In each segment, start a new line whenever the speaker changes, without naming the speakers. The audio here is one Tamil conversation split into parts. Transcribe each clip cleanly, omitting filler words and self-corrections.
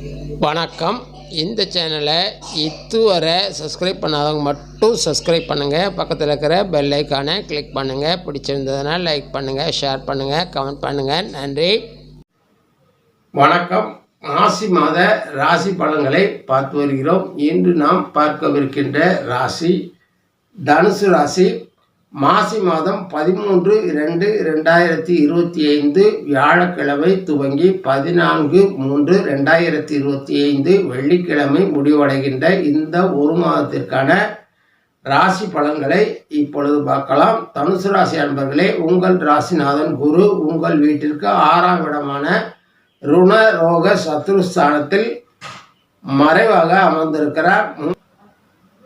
வணக்கம். இந்த சேனலை இதுவரை சப்ஸ்கிரைப் பண்ணாதவங்க மட்டும் சப்ஸ்கிரைப் பண்ணுங்கள். பக்கத்தில் இருக்கிற பெல் ஐக்கானை கிளிக் பண்ணுங்கள். பிடிச்சிருந்ததுன்னா லைக் பண்ணுங்கள், ஷேர் பண்ணுங்கள், கமெண்ட் பண்ணுங்கள். நன்றி. வணக்கம். மாசி மாத ராசி பலன்களை பார்த்து வருகிறோம். இன்று நாம் பார்க்கவிருக்கின்ற ராசி தனுசு ராசி. மாசி மாதம் 13/2/2025 வியாழக்கிழமை துவங்கி 14/3/2025 வெள்ளிக்கிழமை முடிவடைகின்ற இந்த ஒரு மாதத்திற்கான ராசி பலன்களை இப்பொழுது பார்க்கலாம். தனுசு ராசி அன்பர்களே, உங்கள் ராசிநாதன் குரு உங்கள் வீட்டிற்கு 6ஆம் இடமான ருண ரோக சத்ருஸ்தானத்தில் மறைவாக அமர்ந்திருக்கிறார்.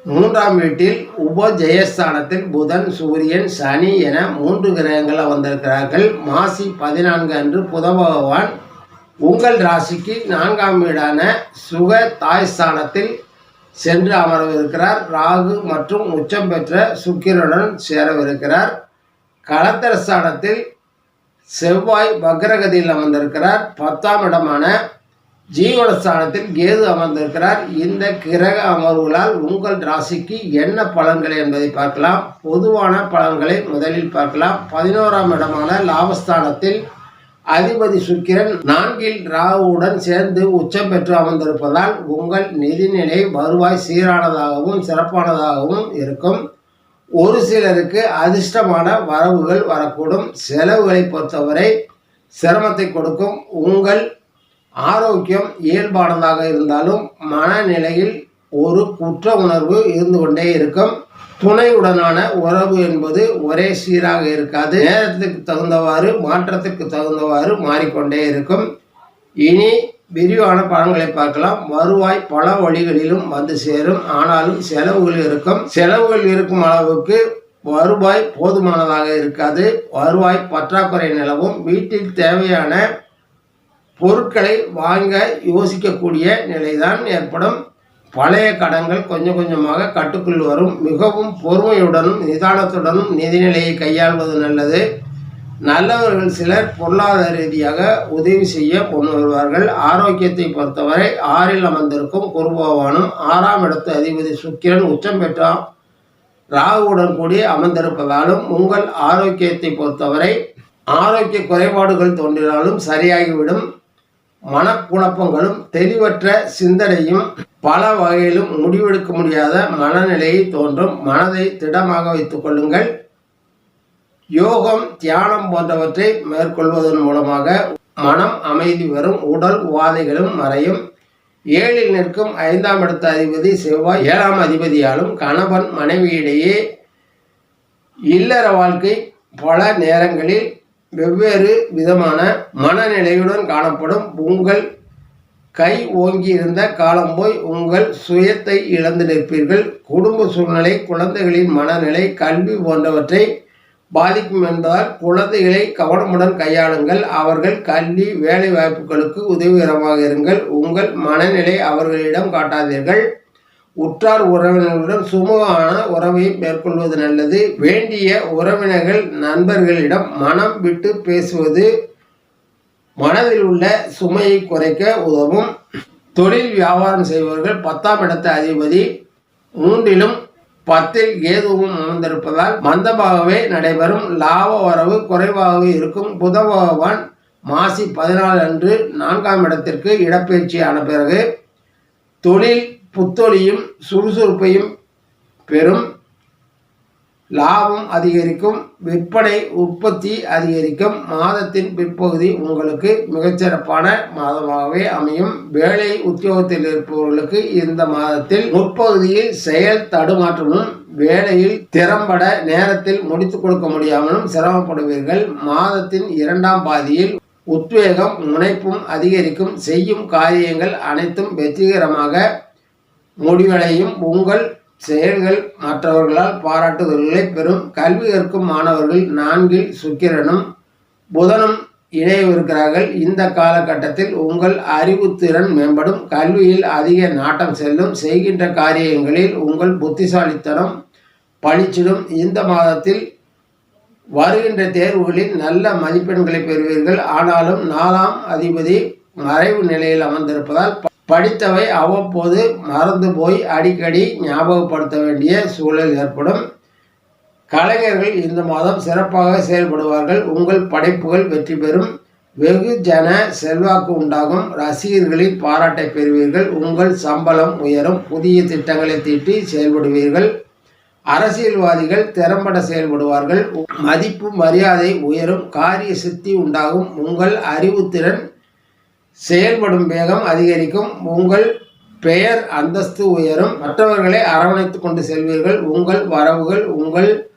3ஆம் வீட்டில் உபஜெயஸ்தானத்தில் புதன், சூரியன், சனி என 3 கிரகங்கள் வந்திருக்கிறார்கள். மாசி 14 அன்று புத பகவான் உங்கள் ராசிக்கு 4ஆம் வீடான சுக தாய்ஸ்தானத்தில் சென்று அமரவிருக்கிறார். ராகு மற்றும் உச்சம் பெற்ற சுக்கிரனுடன் சேரவிருக்கிறார். களத்திர ஸ்தானத்தில் செவ்வாய் வக்ரகதியில் அமர்ந்திருக்கிறார். 10ஆம் இடமான ஜீவனஸ்தானத்தில் கேது அமர்ந்திருக்கிறார். இந்த கிரக அமர்வுகளால் உங்கள் ராசிக்கு என்ன பலன்கள் என்பதை பார்க்கலாம். பொதுவான பலன்களை முதலில் பார்க்கலாம். 11ஆம் இடமான லாபஸ்தானத்தில் அதிபதி சுக்கிரன் 4இல் ராகுவுடன் சேர்ந்து உச்சம் பெற்று அமர்ந்திருப்பதால் உங்கள் நிதிநிலை வருவாய் சீரானதாகவும் சிறப்பானதாகவும் இருக்கும். ஒரு சிலருக்கு அதிர்ஷ்டமான வரவுகள் வரக்கூடும். செலவுகளை பொறுத்தவரை சிரமத்தை கொடுக்கும். உங்கள் ஆரோக்கியம் இயல்பானதாக இருந்தாலும் மனநிலையில் ஒரு குற்ற உணர்வு இருந்து கொண்டே இருக்கும். துணையுடனான உறவு என்பது ஒரே சீராக இருக்காது. நேரத்திற்கு தகுந்தவாறு மாற்றத்திற்கு தகுந்தவாறு மாறிக்கொண்டே இருக்கும். இனி விரிவான பலன்களை பார்க்கலாம். வருவாய் பல வழிகளிலும் வந்து சேரும். ஆனாலும் செலவுகள் இருக்கும். செலவுகள் இருக்கும் அளவுக்கு வருவாய் போதுமானதாக இருக்காது. வருவாய் பற்றாக்குறை நிலவும். வீட்டில் தேவையான பொருட்களை வாங்க யோசிக்கக்கூடிய நிலைதான் ஏற்படும். பழைய கடன்கள் கொஞ்சம் கொஞ்சமாக கட்டுக்குள் வரும். மிகவும் பொறுமையுடனும் நிதானத்துடனும் நிதிநிலையை கையாள்வது நல்லது. நல்லவர்கள் சிலர் பொருளாதார ரீதியாக உதவி செய்ய முன் வருவார்கள். ஆரோக்கியத்தை பொறுத்தவரை 6இல் அமர்ந்திருக்கும் குரு பகவானும் 6ஆம் இடத்து அதிபதி சுக்கிரன் உச்சம் பெற்றான் ராகுவுடன் கூடிய அமர்ந்திருப்பதாலும் உங்கள் ஆரோக்கியத்தை பொறுத்தவரை ஆரோக்கிய குறைபாடுகள் தோன்றினாலும் சரியாகிவிடும். மனக்குழப்பங்களும் தெளிவற்ற சிந்தனையும் பல வகையிலும் முடிவெடுக்க முடியாத மனநிலையை தோன்றும். மனதை திடமாக வைத்துக் கொள்ளுங்கள். யோகம், தியானம் போன்றவற்றை மேற்கொள்வதன் மூலமாக மனம் அமைதி வரும். உடல் உபாதைகளும் மறையும். 7இல் நிற்கும் 5ஆம் இடத்து அதிபதி செவ்வாய் 7ஆம் அதிபதியாலும் கணவன் மனைவியிடையே இல்லற வாழ்க்கை பல நேரங்களில் வெவ்வேறு விதமான மனநிலையுடன் காணப்படும். உங்கள் கை ஓங்கி இருந்த காலம் போய் உங்கள் சுயத்தை இழந்து நிற்பீர்கள். குடும்ப சூழ்நிலை, குழந்தைகளின் மனநிலை, கல்வி போன்றவற்றை பாதிக்கும் என்பதால் குழந்தைகளை கவனமுடன் கையாளுங்கள். அவர்கள் கல்வி வேலை வாய்ப்புகளுக்கு உதவிகரமாக இருங்கள். உங்கள் மனநிலை அவர்களிடம் காட்டாதீர்கள். உற்றார் உறவினர்களுடன் சுமூகமான உறவை மேற்கொள்வது நல்லது. வேண்டிய உறவினர்கள் நண்பர்களிடம் மனம் விட்டு பேசுவது மனதில் உள்ள சுமையை குறைக்க உதவும். தொழில் வியாபாரம் செய்பவர்கள் 10ஆம் இடத்து அதிபதி 3இலும் 10இல் கேதுவும் அமர்ந்திருப்பதால் மந்தமாகவே நடைபெறும். லாப வரவு குறைவாகவே இருக்கும். புத பகவான் மாசி 14 அன்று 4ஆம் இடத்திற்கு இடப்பெயர்ச்சியான பிறகு தொழில் புத்தொழியும் சுறுசுறுப்பையும் பெறும். லாபம் அதிகரிக்கும். விற்பனை உற்பத்தி அதிகரிக்கும். மாதத்தின் பிற்பகுதி உங்களுக்கு மிகச்சிறப்பான மாதமாகவே அமையும். வேலை உத்தியோகத்தில் இருப்பவர்களுக்கு இந்த மாதத்தில் முற்பகுதியில் செயல் தடுமாற்றமும் வேலையில் திறம்பட நேரத்தில் முடித்துக் கொடுக்க முடியாமலும் சிரமப்படுவீர்கள். மாதத்தின் 2ஆம் பாதியில் உத்வேகம் முனைப்பும் அதிகரிக்கும். செய்யும் காரியங்கள் அனைத்தும் வெற்றிகரமாக முடிவடையும். உங்கள் செயல்கள் மற்றவர்களால் பாராட்டுதல்களை பெறும். கல்வி கற்கும் மாணவர்கள் 4இல் சுக்கிரனும் புதனும் இணையவிருக்கிறார்கள். இந்த காலகட்டத்தில் உங்கள் அறிவுத்திறன் மேம்படும். கல்வியில் அதிக நாட்டம் செல்லும். செய்கின்ற காரியங்களில் உங்கள் புத்திசாலித்தனம் பளிச்சிடும். இந்த மாதத்தில் வருகின்ற தேர்வுகளில் நல்ல மதிப்பெண்களை பெறுவீர்கள். ஆனாலும் 4ஆம் அதிபதி மறைவு நிலையில் அமர்ந்திருப்பதால் படித்தவை அவ்வப்போது மறந்து போய் அடிக்கடி ஞாபகப்படுத்த வேண்டிய சூழல் ஏற்படும். கலைஞர்கள் இந்த மாதம் சிறப்பாக செயல்படுவார்கள். உங்கள் படைப்புகள் வெற்றி பெறும். வெகுஜன செல்வாக்கு உண்டாகும். ரசிகர்களின் பாராட்டை பெறுவீர்கள். உங்கள் சம்பளம் உயரும். புதிய திட்டங்களை தீட்டி செயல்படுவீர்கள். அரசியல்வாதிகள் திறம்பட செயல்படுவார்கள். மதிப்பு மரியாதை உயரும். காரிய சித்தி உண்டாகும். உங்கள் அறிவுத்திறன் செயல்படும் வேகம் அதிகரிக்கும். உங்கள் பெயர் அந்தஸ்து உயரும். மற்றவர்களை அரவணைத்து கொண்டு செல்வீர்கள். உங்கள் வரவுகள் உங்கள்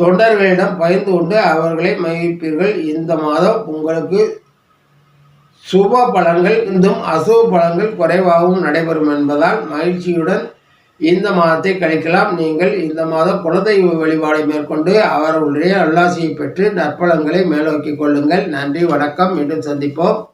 தொண்டர்களிடம் பகிர்ந்து கொண்டு அவர்களை மகிழ்ப்பீர்கள். இந்த மாதம் உங்களுக்கு சுப பலன்கள் இருந்தும் அசுப பலன்கள் குறைவாகவும் நடைபெறும் என்பதால் மகிழ்ச்சியுடன் இந்த மாதத்தை கழிக்கலாம். நீங்கள் இந்த மாதம் குலதெய்வ வழிபாடை மேற்கொண்டு அவர்களுடைய அருளாசியை பெற்று நற்பலன்களை மேலோக்கிக் கொள்ளுங்கள். நன்றி, வணக்கம். மீண்டும் சந்திப்போம்.